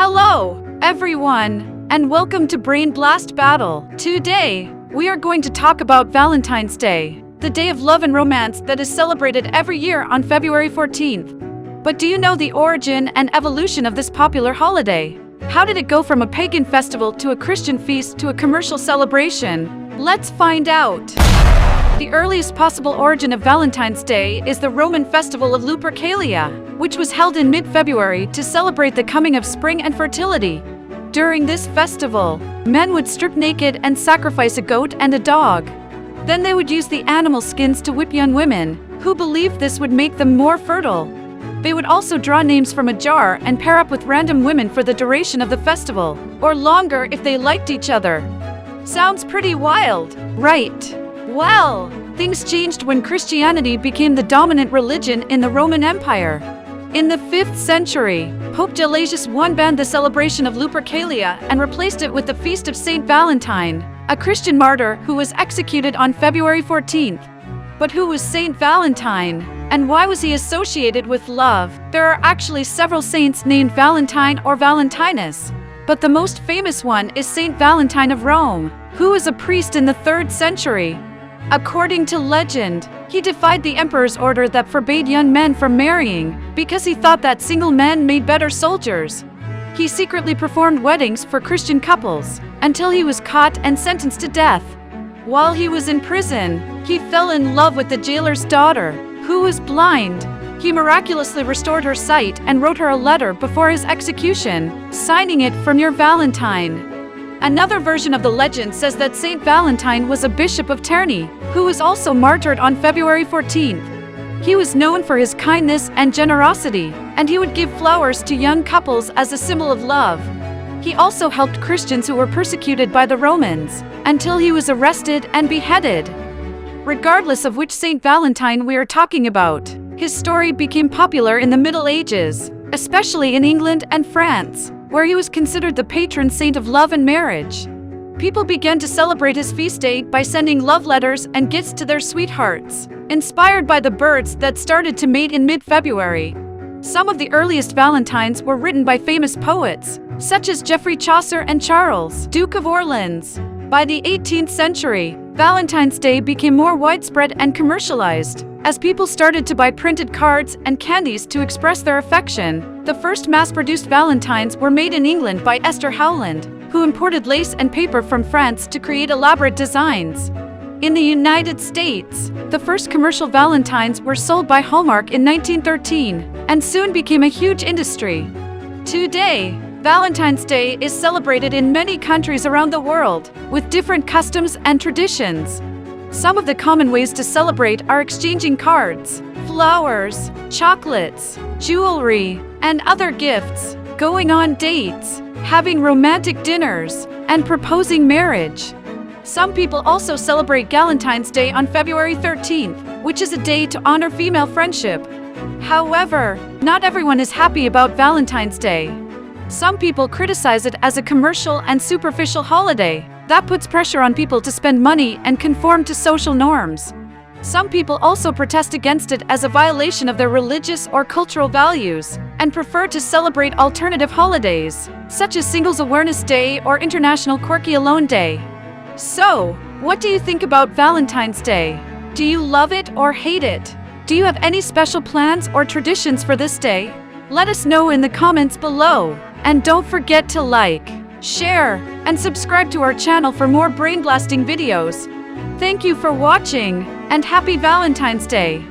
Hello, everyone, and welcome to Brain Blast Battle. Today, we are going to talk about Valentine's Day, the day of love and romance that is celebrated every year on February 14th. But do you know the origin and evolution of this popular holiday? How did it go from a pagan festival to a Christian feast to a commercial celebration? Let's find out. The earliest possible origin of Valentine's Day is the Roman festival of Lupercalia, which was held in mid-February to celebrate the coming of spring and fertility. During this festival, men would strip naked and sacrifice a goat and a dog. Then they would use the animal skins to whip young women, who believed this would make them more fertile. They would also draw names from a jar and pair up with random women for the duration of the festival, or longer if they liked each other. Sounds pretty wild, right? Well, things changed when Christianity became the dominant religion in the Roman Empire. In the 5th century, Pope Gelasius I banned the celebration of Lupercalia and replaced it with the feast of Saint Valentine, a Christian martyr who was executed on February 14th. But who was Saint Valentine, and why was he associated with love? There are actually several saints named Valentine or Valentinus, but the most famous one is Saint Valentine of Rome, who was a priest in the 3rd century. According to legend, he defied the emperor's order that forbade young men from marrying because he thought that single men made better soldiers. He secretly performed weddings for Christian couples until he was caught and sentenced to death. While he was in prison, he fell in love with the jailer's daughter, who was blind. He miraculously restored her sight and wrote her a letter before his execution, signing it "From your Valentine." Another version of the legend says that Saint Valentine was a bishop of Terni, who was also martyred on February 14th. He was known for his kindness and generosity, and he would give flowers to young couples as a symbol of love. He also helped Christians who were persecuted by the Romans, until he was arrested and beheaded. Regardless of which Saint Valentine we are talking about, his story became popular in the Middle Ages, especially in England and France, where he was considered the patron saint of love and marriage. People began to celebrate his feast day by sending love letters and gifts to their sweethearts, inspired by the birds that started to mate in mid-February. Some of the earliest Valentines were written by famous poets, such as Geoffrey Chaucer and Charles, Duke of Orleans. By the 18th century, Valentine's Day became more widespread and commercialized, as people started to buy printed cards and candies to express their affection. The first mass-produced Valentines were made in England by Esther Howland, who imported lace and paper from France to create elaborate designs. In the United States, the first commercial Valentines were sold by Hallmark in 1913, and soon became a huge industry. Today, Valentine's Day is celebrated in many countries around the world, with different customs and traditions. Some of the common ways to celebrate are exchanging cards, flowers, chocolates, jewelry, and other gifts, going on dates, having romantic dinners, and proposing marriage. Some people also celebrate Galentine's Day on February 13th, which is a day to honor female friendship. However, not everyone is happy about Valentine's Day. Some people criticize it as a commercial and superficial holiday that puts pressure on people to spend money and conform to social norms. Some people also protest against it as a violation of their religious or cultural values and prefer to celebrate alternative holidays, such as Singles Awareness Day or International Quirky Alone Day. So, what do you think about Valentine's Day? Do you love it or hate it? Do you have any special plans or traditions for this day? Let us know in the comments below. And don't forget to like, share, and subscribe to our channel for more brain-blasting videos. Thank you for watching, and happy Valentine's Day!